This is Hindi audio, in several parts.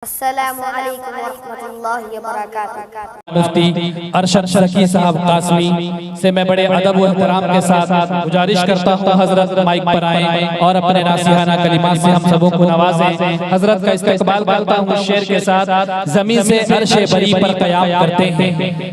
अस्सलामु अलैकुम वरहमतुल्लाहि वबरकातुहू। मुफ्ती अरशद शरकी साहब कासमी से मैं बड़े अदब व एहतराम के साथ गुजारिश करता हूँ हजरत माइक पर आए और अपने नासिहाना कलिमात से हम सबों को नवाजें। हजरत का इस्तकबाल करता हूँ शेर के साथ। जमीन से अर्शे बरी पर कयाम करते हैं,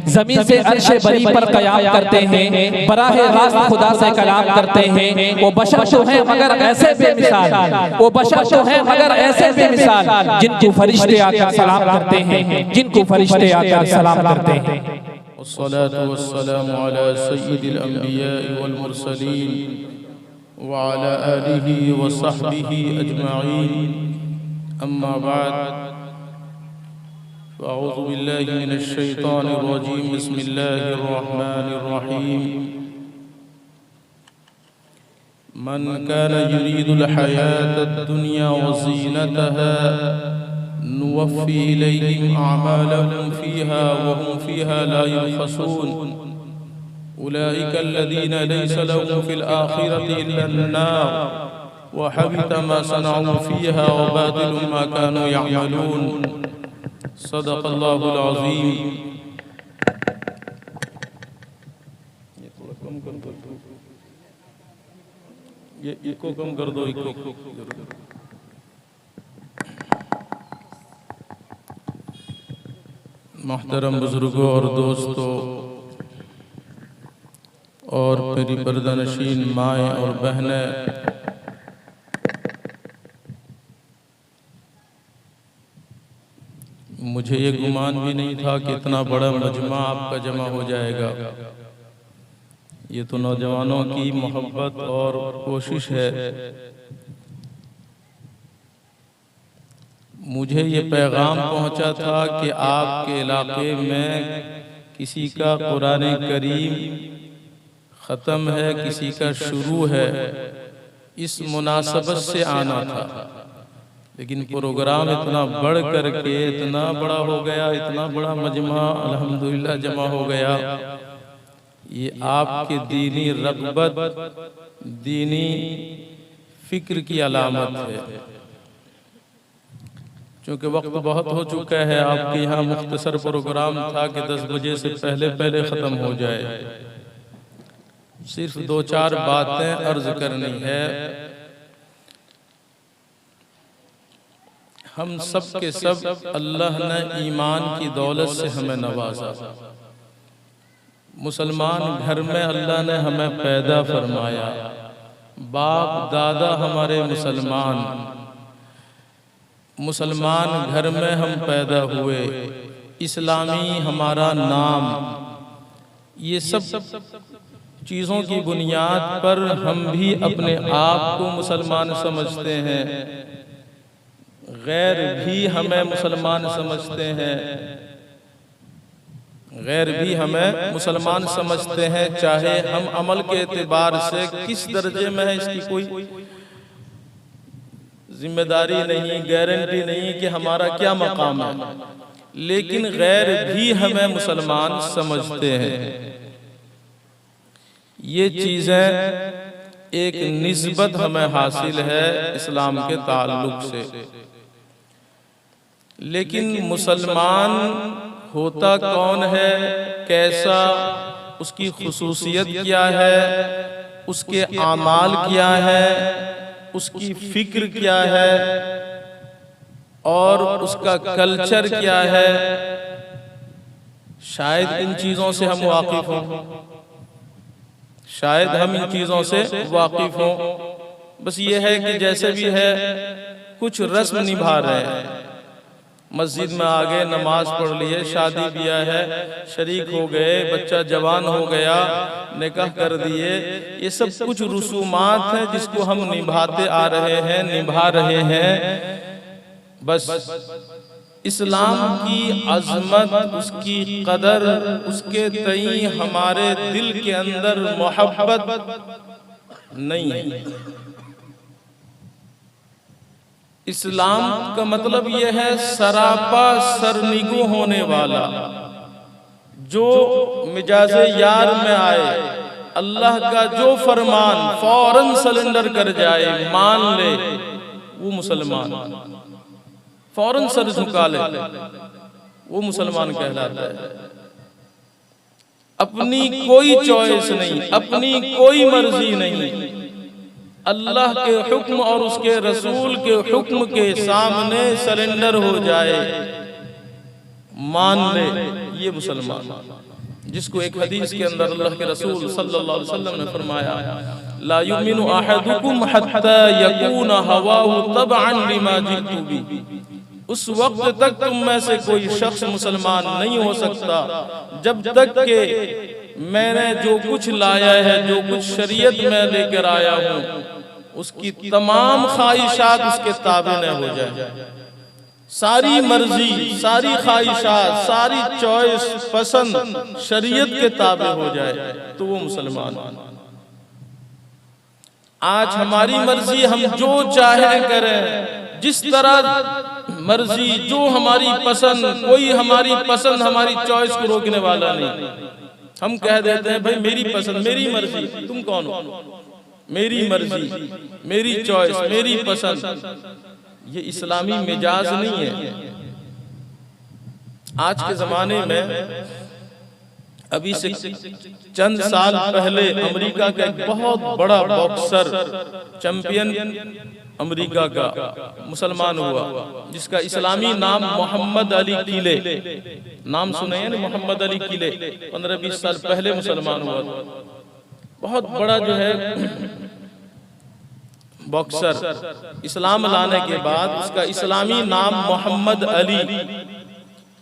जमीन से अर्शे बरी पर कयाम करते हैं, बराहे रास्त खुदा से कलाम करते हैं। वो बशर तो हैं मगर ऐसे बेमिसाल, वो बशर तो हैं मगर ऐसे बेमिसाल, जिनको फरिश्ते आकर सलाम करते हैं, जिनको फरिश्ते आकर सलाम करते हैं। वस्सलातु वस्सलामु अला सय्यिदिल अंबिया'i वल मुरसलीन व अला आलिहि व सहबिहि अजमईन, अम्मा बाद, अऊज़ु बिल्लाहि मिनश शैतानिर रजीम, बिस्मिल्लाहिर रहमानिर रहीम। मन काना युरीदुल हयातद दुनिया व ज़ीनतहा नुवफ़्फ़ी इलैहिम अअमालहुम फ़ीहा व हुम फ़ीहा ला युबख़सून। उलाइका अल्लज़ीना लैसा लहुम फ़िल आख़िरति इल्ला अन्नार व हबित मा सनअू फ़ीहा व बातिलुम मा कानू यअमलून। सदक़ल्लाहुल अज़ीम। ये थोड़ा कम कर दो, ये इको कम कर दो, इको। मोहतरम बुजुर्गों और दोस्तों और मेरी पर्दानशीन माएँ और बहनें, मुझे ये गुमान भी नहीं था कि इतना बड़ा मजमा आपका जमा हो जाएगा। ये तो नौजवानों की मोहब्बत और कोशिश है। मुझे ये पैगाम पहुंचा था कि आपके इलाके में किसी का कुरान करीम ख़त्म है, किसी का शुरू है, इस मुनासबत से आना था। लेकिन प्रोग्राम इतना बढ़ करके इतना बड़ा हो गया, इतना बड़ा मजमा अल्हम्दुलिल्लाह जमा हो गया। ये आपके दीनी रग़बत, दीनी फिक्र की अलामत है। क्योंकि वक्त बहुत हो चुका है, आपके यहाँ मुख्तसर प्रोग्राम था कि 10 बजे से पहले ख़त्म हो जाए। सिर्फ 2-4 बातें अर्ज करनी है। हम सब के सब अल्लाह ने ईमान की दौलत से हमें नवाजा। मुसलमान घर में अल्लाह ने हमें पैदा फरमाया, बाप दादा हमारे मुसलमान घर में हम पैदा हुए, इस्लामी हमारा नाम। ये सब चीज़ों की बुनियाद पर हम भी अपने आप को मुसलमान समझते हैं, गैर भी हमें मुसलमान समझते हैं, गैर भी हमें मुसलमान समझते हैं। चाहे हम अमल के एतबार से किस दर्जे में है, इसकी कोई जिम्मेदारी नहीं, गारंटी नहीं कि हमारा क्या मकाम है, लेकिन गैर भी हमें मुसलमान समझते हैं। ये चीज़ें एक निस्बत हमें हासिल है इस्लाम के ताल्लुक से। लेकिन मुसलमान होता कौन है, कैसा, उसकी खुसूसियत क्या है, उसके आमाल क्या है, उसकी फिक्र क्या है और उसका कल्चर क्या है, शायद इन चीज़ों से हम वाकिफ हों, शायद हम इन चीज़ों से वाकिफ हों। बस ये है कि जैसे भी है कुछ रस्म निभा रहे हैं, मस्जिद में आ गए, नमाज पढ़ लिए, शादी ब्याह है, शरीक हो गए, बच्चा जवान हो गया, निकाह कर दिए। ये सब कुछ रसूमात हैं जिसको हम निभाते आ रहे हैं, निभा रहे हैं। बस इस्लाम की अज़मत, उसकी कदर, उसके तई हमारे दिल के अंदर मोहब्बत नहीं है। इस्लाम का मतलब यह है सरापा सरनिगू होने वाला, जो मिजाजे यार में आए, अल्लाह का जो फरमान फौरन सरेंडर कर जाए, मान ले, वो मुसलमान। फौरन सर झुका ले, वो मुसलमान कहलाता है। अपनी कोई चॉइस नहीं, अपनी कोई मर्जी नहीं, अल्लाह के हुक्म और उसके रसूल के हुक्म के सामने सरेंडर हो जाए, मान ले, ये मुसलमान। जिसको एक हदीस के अंदर अल्लाह के रसूल सल्लल्लाहु अलैहि वसल्लम ने फरमाया, ला युमिनु अहदुकुम हत्ता यकूना हवाहु तबअन लिमा जितु बि। उस वक्त तक तुम में से कोई शख्स मुसलमान नहीं हो सकता जब तक के मैंने जो कुछ लाया है, जो कुछ शरीयत में लेकर आया हूँ, उसकी तमाम ख्वाहिशात उसके ताबे न हो जाए। सारी मर्जी, सारी ख्वाहिशात, सारी चॉइस, पसंद शरीयत के ताबे हो जाए तो वो मुसलमान। आज हमारी मर्जी, हम जो चाहे करें, जिस तरह मर्जी, जो हमारी पसंद, कोई हमारी पसंद, हमारी चॉइस को रोकने वाला नहीं। हम कह देते हैं भाई मेरी पसंद, मेरी मर्जी, तुम कौन हो? मेरी मर्जी, मेरी चॉइस, मेरी पसंद, ये इस्लामी मिजाज नहीं है। आज के जमाने में अभी से चंद साल पहले अमेरिका का एक बहुत बड़ा बॉक्सर, चैंपियन अमेरिका का मुसलमान हुआ, जिसका इस्लामी नाम मोहम्मद अली किले, नाम सुने हैं ना, मोहम्मद अली किले, 15-20 साल पहले मुसलमान हुआ। बहुत बड़ा जो है बॉक्सर, इस्लाम लाने के बाद उसका इस्लामी नाम मोहम्मद अली।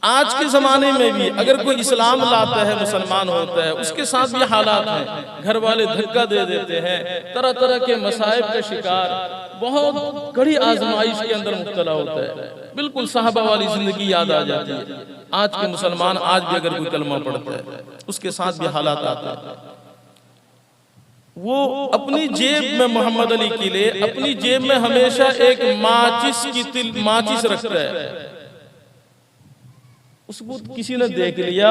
आज के जमाने में भी अगर कोई इस्लाम लाता है, मुसलमान होता है, उसके साथ भी हालात हैं। घर वाले धक्का दे देते हैं, तरह तरह के मसाइब का शिकार, बहुत कड़ी आजमाइश के अंदर मुब्तला होता है। बिल्कुल साहबा वाली जिंदगी याद आ जाती है। आज के मुसलमान आज भी अगर कोई कलमा पढ़ता है, उसके साथ भी हालात आते हैं। वो अपनी जेब में, मोहम्मद अली किले अपनी जेब में हमेशा एक माचिस रखता है। उसको किसी ने देख लिया,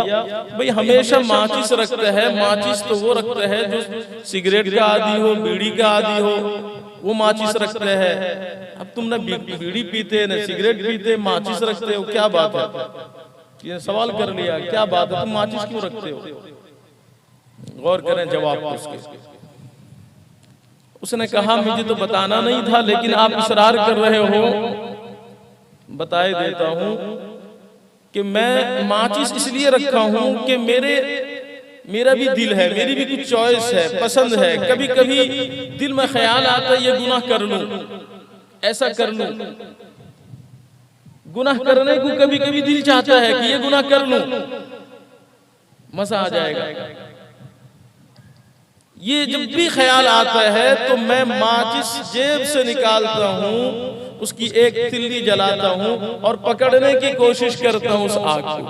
भाई हमेशा माचिस रखता है। माचिस तो वो रखता है जो सिगरेट का आदी हो, बीड़ी का आदी हो, वो माचिस रखता है। अब तुम ना बीड़ी पीते, न सिगरेट पीते, माचिस रखते हो, क्या बात है? ये सवाल कर लिया, क्या बात है, तुम माचिस क्यों रखते हो? गौर करें जवाब उसके। उसने कहा मुझे तो बताना नहीं था, लेकिन आप इसरार कर रहे हो, बताए देता हूं कि मैं माचिस इसलिए रखा हूं कि मेरा भी दिल है, मेरी भी कुछ चॉइस है, पसंद है। कभी कभी दिल में ख्याल आता है ये गुनाह कर लूं, ऐसा कर लूं। गुनाह करने को कभी कभी दिल चाहता है कि ये गुनाह कर लूं, मजा आ जाएगा। ये जब भी ख्याल आता है तो मैं माचिस जेब से निकालता हूँ, उसकी एक तिल्ली जलाता हूँ और पकड़ने की कोशिश करता हूँ उस आग को।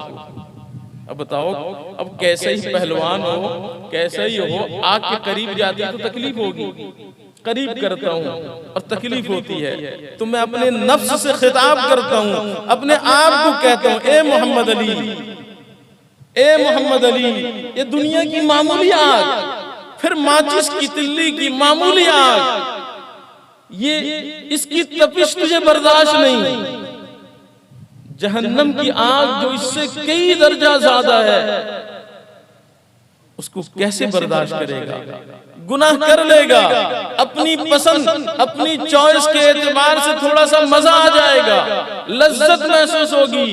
अब बताओ, अब कैसे ही पहलवान हो, कैसे ही हो, आग के करीब जाती है तो तकलीफ होगी। करीब करता हूँ और तकलीफ होती है, तो मैं अपने नफ्स से खिताब करता हूँ, अपने आप को कहता हूँ, ए मोहम्मद अली, ए मोहम्मद अली, ये दुनिया की मामूली आग, फिर माचिस की तिल्ली की मामूली आग, ये इसकी तपिश तुझे बर्दाश्त नहीं। जहन्नम की आग जो इससे कई दर्जा ज्यादा है, उसको कैसे बर्दाश्त करेगा? गुनाह कर लेगा, अपनी पसंद, अपनी चॉइस के एतबार से थोड़ा सा मजा आ जाएगा, लज्जत महसूस होगी,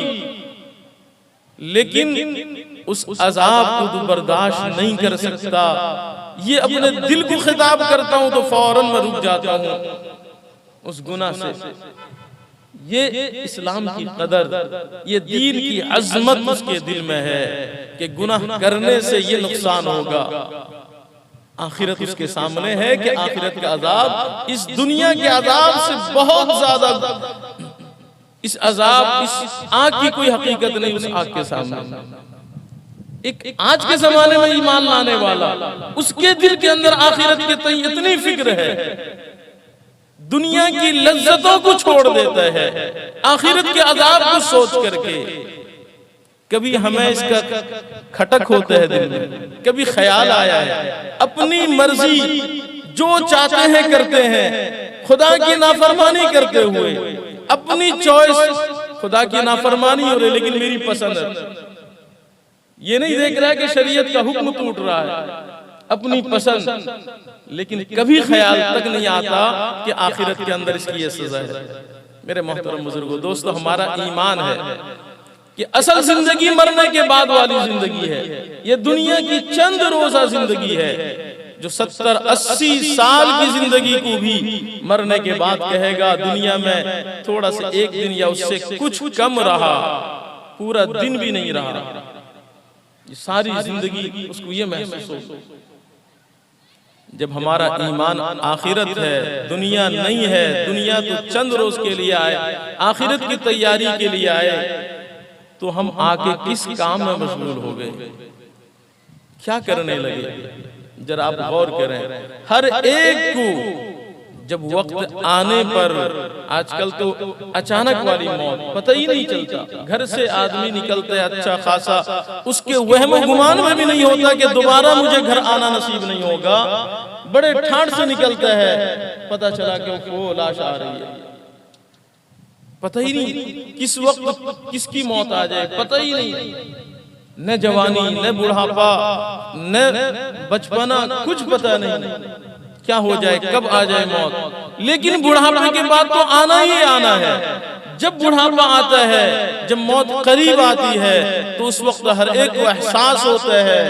लेकिन उस अजाब को तो बर्दाश्त नहीं कर सकता। ये अपने दिल को खिताब करता हूं तो फौरन मैं रुक जाता हूं उस गुनाह से। ये इस्लाम की कदर, ये दीन की अजमत उसके दिल में है कि गुनाह करने से ये नुकसान होगा। आखिरत उसके सामने है कि आखिरत का अजाब इस दुनिया के अजाब से बहुत ज्यादा, इस अजाब, इस आग की कोई हकीकत नहीं उस आग के सामने। एक आज के जमाने में ईमान लाने वाला, उसके दिल के अंदर आखिरत के तई इतनी फिक्र है, दुनिया की लज्जतों को छोड़ देता है आखिरत के अजाब को सोच करके। कभी हमें इसका खटक होता है दिल में, कभी ख्याल आया है, अपनी मर्जी जो चाहते हैं करते हैं, खुदा की नाफरमानी करते हुए अपनी चॉइस, खुदा की नाफरमानी हो रही लेकिन मेरी पसंद है। ये नहीं देख रहा है कि शरीयत का हुक्म टूट रहा है, अपनी पसंद, लेकिन कभी ख्याल तक नहीं आता कि आखिरत के अंदर इसकी ये सजा है। मेरे मोहतरम बुजुर्गों, दोस्तों, हमारा ईमान है कि असल जिंदगी मरने के बाद वाली जिंदगी है। ये दुनिया की चंद रोजा जिंदगी है। जो 70-80 साल की जिंदगी को भी मरने के बाद कहेगा दुनिया में थोड़ा सा एक दिन या उससे कुछ कम रहा, पूरा दिन भी नहीं रहा, ये सारी जिंदगी उसको ये महसूस हो। जब हमारा ईमान आखिरत है, दुनिया नहीं है, दुनिया तो चंद रोज के लिए आए, आखिरत की तैयारी के लिए आए, तो हम आके किस काम में मशगूल हो गए, क्या करने लगे? जरा आप गौर करें। हर एक को जब वक्त आने पर, आजकल तो अचानक वाली मौत पता ही नहीं चलता। घर से आदमी निकलता है अच्छा खासा, उसके वहम गुमान में भी नहीं होता कि दोबारा मुझे घर आना नसीब नहीं होगा। बड़े ठाठ से निकलता है, पता चला कि वो लाश आ रही है, पता ही नहीं किस वक्त किसकी मौत आ जाए, पता ही नहीं। न जवानी, न बुढ़ापा, न बचपना, कुछ पता नहीं क्या हो जाए, कब आ जाए मौत। लेकिन बुढ़ापे के बाद तो आना ही आना है। जब बुढ़ापा आता है, जब मौत करीब आती है, तो उस वक्त हर एक को एहसास होता है,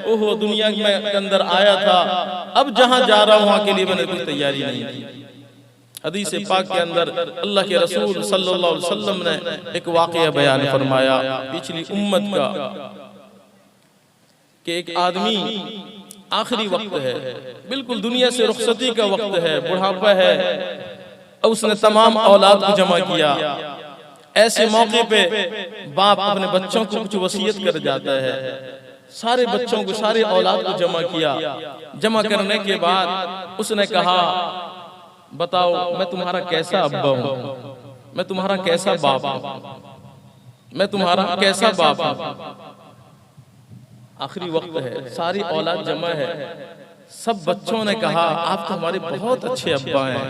ओहो दुनिया में अंदर आया था, अब जहां जा रहा हूं वहां के लिए मैंने कोई तैयारी नहीं की। हदीस पाक के अंदर अल्लाह के रसूल सल्लल्लाहु अलैहि वसल्लम ने एक वाक़या बयान फरमाया पिछली उम्मत का, कि एक आदमी आखिरी वक्त है, बिल्कुल दुनिया से रुखसती का वक्त है, बुढ़ापा है, और उसने तमाम औलाद को जमा किया। ऐसे मौके पे बाप अपने बच्चों को कुछ वसीयत कर जाता है। सारे बच्चों को, सारे औलाद को जमा किया। जमा करने के बाद उसने कहा, बताओ मैं तुम्हारा कैसा अब्बा हूं, मैं तुम्हारा कैसा बाप हूं, मैं तुम्हारा कैसा बाप हूं। आखिरी वक्त है, सारी औलाद जमा है। सब बच्चों ने कहा, आप तो हमारे बहुत अच्छे अब्बा हैं,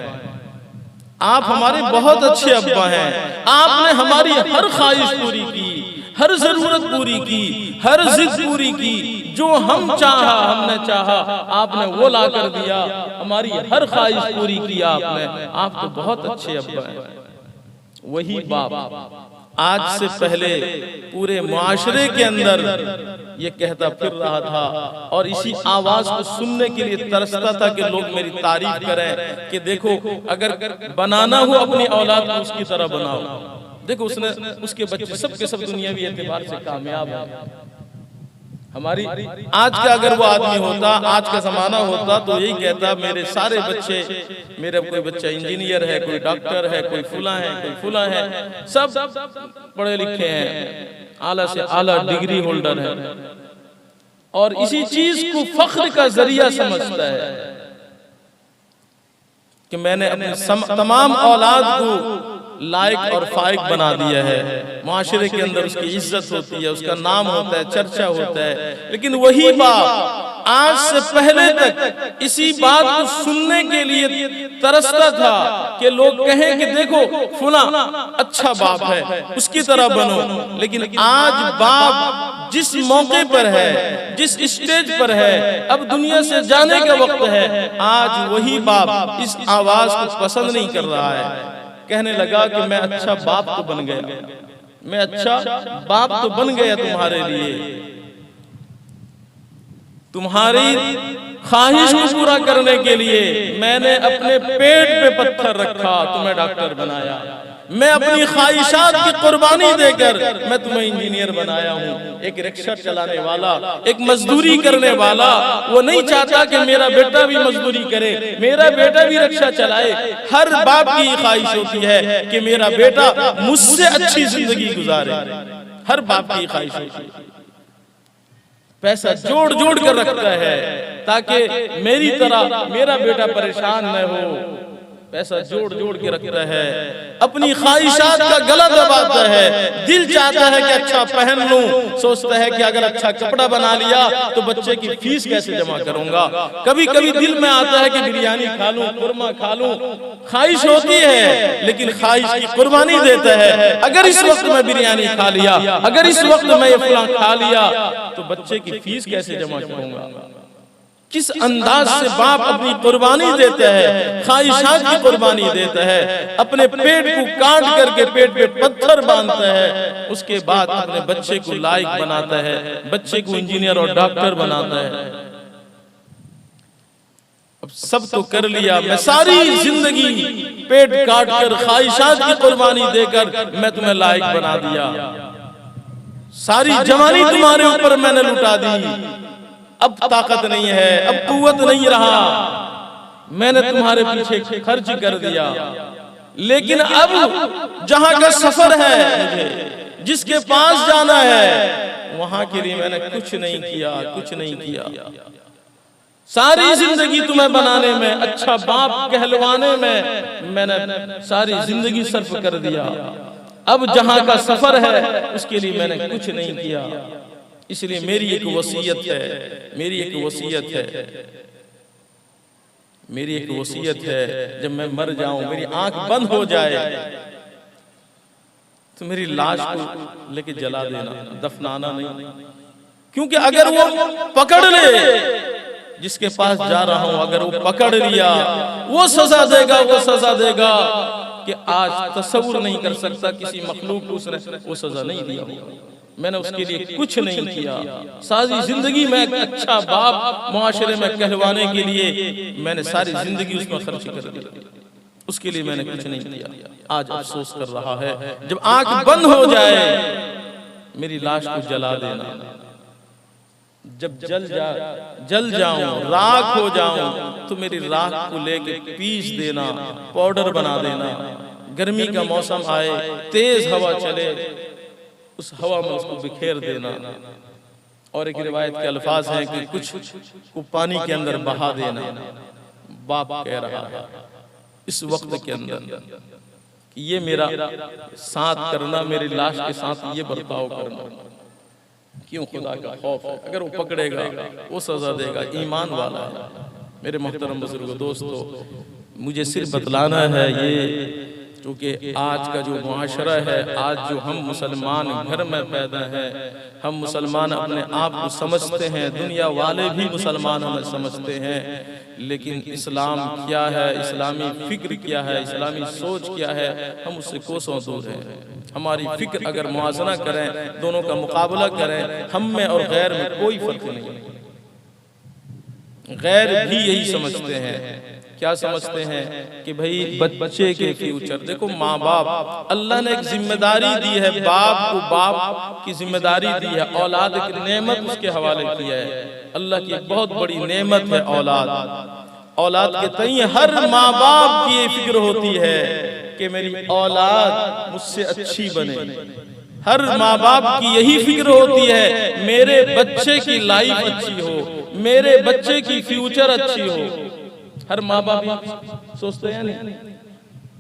आप हमारे बहुत अच्छे अब्बा हैं, आपने हमारी हर ख्वाहिश पूरी की, हर जरूरत पूरी की, हर जिद पूरी की, जो हम चाहा हमने चाहा आपने वो ला कर दिया, हमारी हर ख्वाहिश पूरी की आपने, आप तो बहुत अच्छे अब्बा हैं। वही बाप आज से पहले पूरे मुआशरे के अंदर ये कहता फिर रहा था, और इसी आवाज को सुनने के लिए तरसता था कि लोग मेरी तारीफ करें कि देखो अगर बनाना हो अपनी औलाद को उसकी तरह बनाओ। देखो उसने, उसके बच्चे सब के सब दुनियावी एतबार से कामयाब हैं। हमारी आज का अगर वो आदमी होता, आज का जमाना होता, तो यही कहता मेरे सारे बच्चे, मेरा कोई बच्चा इंजीनियर है, कोई डॉक्टर है, कोई फुला है, कोई फुला है, सब पढ़े लिखे हैं, आला से आला डिग्री होल्डर है, और इसी चीज को फख्र का जरिया समझता है कि मैंने अपने तमाम औलाद को लायक और फायक बना दिया है। माशरे के अंदर उसकी इज्जत होती है, उसका नाम होता है, चर्चा होता है। लेकिन वही बाप आज से पहले तक इसी बात को सुनने के लिए तरसता था कि लोग कहें कि देखो फुला अच्छा बाप है, उसकी तरह बनो। लेकिन आज बाप जिस मौके पर है, जिस स्टेज पर है, अब दुनिया से जाने का वक्त है, आज वही बाप इस आवाज को पसंद नहीं कर रहा है। कहने लगा कि मैं अच्छा बाप तो बन गया, मैं अच्छा बाप तो बन गया तुम्हारे लिए, तुम्हारी ख्वाहिश को पूरा करने के लिए मैंने अपने पेट पे पत्थर रखा, तुम्हें डॉक्टर बनाया, मैं अपनी ख्वाहिशात की कुर्बानी देकर मैं तुम्हें इंजीनियर बनाया हूँ। एक रिक्शा चलाने वाला, एक मजदूरी करने वाला, वो नहीं चाहता कि मेरा बेटा भी मजदूरी करे, मेरा बेटा भी रिक्शा चलाए। हर बाप की ख्वाहिश होती है कि मेरा बेटा मुझसे अच्छी जिंदगी गुजारे, हर बाप की ख्वाहिश होती है। पैसा जोड़ जोड़ कर रखता है ताकि मेरी तरह मेरा बेटा परेशान न हो, पैसा जोड़ जोड़ के रखता है, अपनी ख्वाहिशात का गला दबाता है, दिल चाहता है कि अच्छा पहन लूं, सोचता है कि अगर अच्छा कपड़ा बना लिया तो बच्चे की फीस कैसे जमा करूंगा। कभी कभी दिल में आता है कि बिरयानी खा लूं, कुरमा खा लूं, ख्वाहिश होती है, लेकिन ख्वाहिश की कुर्बानी देता है। अगर इस वक्त मैं बिरयानी खा लिया, अगर इस वक्त मैं ये फलां खा लिया तो बच्चे की फीस कैसे जमा करूंगा। किस अंदाज से बाप अपनी कुर्बानी देता है, ख्वाहिशात की कुर्बानी देता है, अपने पेट को काट करके पेट पे पत्थर बांधता है, उसके बाद अपने बच्चे को लायक बनाता है, बच्चे को इंजीनियर और डॉक्टर बनाता है। अब सब तो कर लिया, मैं सारी जिंदगी पेट काट कर ख्वाहिशात की कुर्बानी देकर मैं तुम्हें लायक बना दिया, सारी जवानी तुम्हारे ऊपर मैंने लुटा दी, अब ताकत नहीं है, अब कुव्वत नहीं रहा, मैंने तुम्हारे पीछे खर्च कर दिया, लेकिन अब जहां का सफर है, मुझे जिसके पास जाना है, वहां के लिए मैंने कुछ नहीं किया, कुछ नहीं किया। सारी जिंदगी तुम्हें बनाने में, अच्छा बाप कहलवाने में मैंने सारी जिंदगी सर्फ कर दिया, अब जहां का सफर है उसके लिए मैंने कुछ नहीं किया। इसलिए मेरी एक वसीयत है, मेरी एक वसीयत है, मेरी एक वसीयत है, जब मैं मर जाऊं, मेरी आंख बंद हो जाए तो मेरी लाश को लेके जला देना, दफनाना नहीं। क्योंकि अगर वो पकड़ ले, जिसके पास जा रहा हूं, अगर वो पकड़ लिया, वो सजा देगा, वो सजा देगा कि आज तसव्वुर नहीं कर सकता किसी मखलूक को उसने वो सजा नहीं दिया। मैंने उसके लिए कुछ नहीं किया, सारी जिंदगी में अच्छा बाप मुआशरे में कहलवाने के लिए मैंने सारी जिंदगी उसमें खर्च कर दी, उसके लिए मैंने कुछ नहीं किया। आज अफसोस कर रहा है, जब आंख बंद हो जाए मेरी लाश को जला देना, जब जल जाऊं, राख हो जाऊं, तो मेरी राख को लेके पीस देना, पाउडर बना देना। गर्मी का मौसम आए, तेज हवा चले, उस हवा में उसको बिखेर देना। और एक रिवायत के अल्फाज हैं कि कुछ को पानी के अंदर बहा देना। बाप कह रहा है इस वक्त के अंदर कि ये मेरा साथ करना, मेरी लाश के साथ ये बर्ताव करना। क्यों? खुदा का खौफ है, अगर वो पकड़ेगा वो सजा देगा, ईमान वाला है। मेरे मोहतरम बुजुर्गों, दोस्तों, मुझे सिर्फ बतलाना है ये, क्योंकि आज का जो मुआशरा है, आज जो हम मुसलमान घर में पैदा हैं, हम मुसलमान अपने आप को समझते हैं, दुनिया वाले भी मुसलमान हमें समझते हैं, लेकिन इस्लाम क्या है, इस्लामी फिक्र क्या है, इस्लामी सोच क्या है, हम उससे कोसों दूर हैं। हमारी फिक्र अगर मुआज़ना करें, दोनों का मुकाबला करें, हम में और गैर में कोई फर्क नहीं। गैर भी यही समझते हैं, क्या समझते हैं कि भाई बच्चे के फ्यूचर, देखो माँ बाप, अल्लाह ने एक जिम्मेदारी दी है, बाप को बाप की जिम्मेदारी दी है, औलाद की नेमत उसके हवाले किया है। अल्लाह की एक बहुत बड़ी नेमत है औलाद। औलाद के तई हर माँ बाप की ये फिक्र होती है कि मेरी औलाद मुझसे अच्छी बने। हर माँ बाप की यही फिक्र होती है मेरे बच्चे की लाइफ अच्छी हो, मेरे बच्चे की फ्यूचर अच्छी हो। हर माँ बाप सोचते हैं नहीं,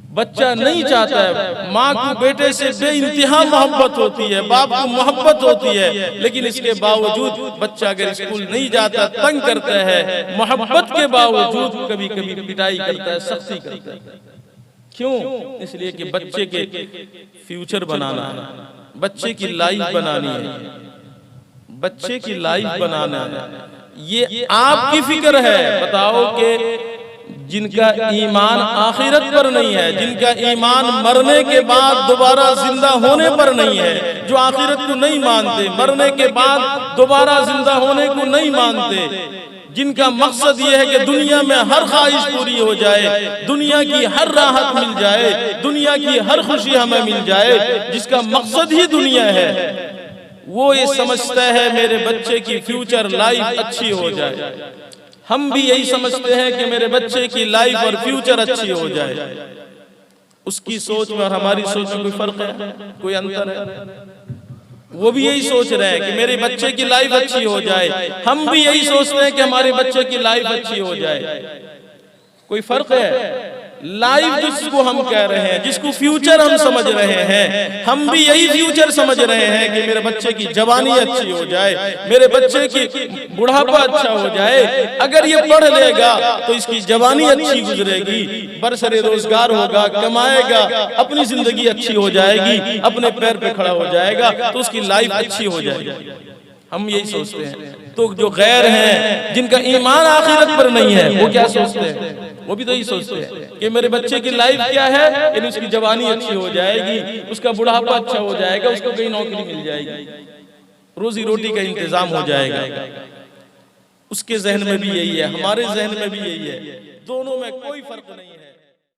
बच्चा नहीं चाहता है, माँ को बेटे से बेइंतहा मोहब्बत होती है, बाप को मोहब्बत होती है, लेकिन इसके बावजूद बच्चा अगर स्कूल नहीं जाता तंग करता है, मोहब्बत के बावजूद कभी कभी पिटाई करता है, सख्ती करता है। क्यों? इसलिए कि बच्चे के फ्यूचर बनाना है, बच्चे की लाइफ बनानी है, बच्चे की लाइफ बनाना है। ये आपकी फिक्र है। बताओ कि जिनका ईमान आखिरत पर नहीं है, जिनका ईमान मरने के बाद दोबारा जिंदा होने पर नहीं है, जो आखिरत को नहीं मानते, मरने के बाद दोबारा जिंदा होने को नहीं मानते, जिनका मकसद ये है कि दुनिया में हर ख्वाहिश पूरी हो जाए, दुनिया की हर राहत मिल जाए, दुनिया की हर खुशी हमें मिल जाए, जिसका मकसद ही दुनिया है, वो ये समझता है मेरे बच्चे की फ्यूचर लाइफ अच्छी हो जाए। हम भी यही समझते हैं कि मेरे बच्चे की लाइफ और फ्यूचर अच्छी हो जाए। उसकी सोच में और हमारी सोच में कोई फर्क है? कोई अंतर है? वो भी यही सोच रहे हैं कि मेरे बच्चे की लाइफ अच्छी हो जाए, हम भी यही सोचते हैं कि हमारे बच्चे की लाइफ अच्छी हो जाए। कोई फर्क है? लाइफ जिसको हम कह रहे हैं, जिसको फ्यूचर हम समझ रहे हैं, हम भी यही फ्यूचर समझ रहे हैं कि मेरे बच्चे की जवानी अच्छी हो जाए, मेरे बच्चे की बुढ़ापा अच्छा हो जाए। अगर ये पढ़ लेगा तो इसकी जवानी अच्छी गुजरेगी, बरसरे रोजगार होगा, कमाएगा, अपनी जिंदगी अच्छी हो जाएगी, अपने पैर पे खड़ा हो जाएगा, तो उसकी लाइफ अच्छी हो जाएगी। हम यही सोचते हैं। तो जो गैर हैं, जिनका ईमान आखिरत पर नहीं है, वो क्या सोचते हैं? वो भी तो यही सोचते हैं कि मेरे बच्चे की लाइफ क्या है, यानी उसकी जवानी अच्छी हो जाएगी, उसका बुढ़ापा अच्छा हो जाएगा, उसको कहीं नौकरी मिल जाएगी, रोजी रोटी का इंतजाम हो जाएगा। उसके जहन में भी यही है, हमारे जहन में भी यही है, दोनों में कोई फर्क नहीं है।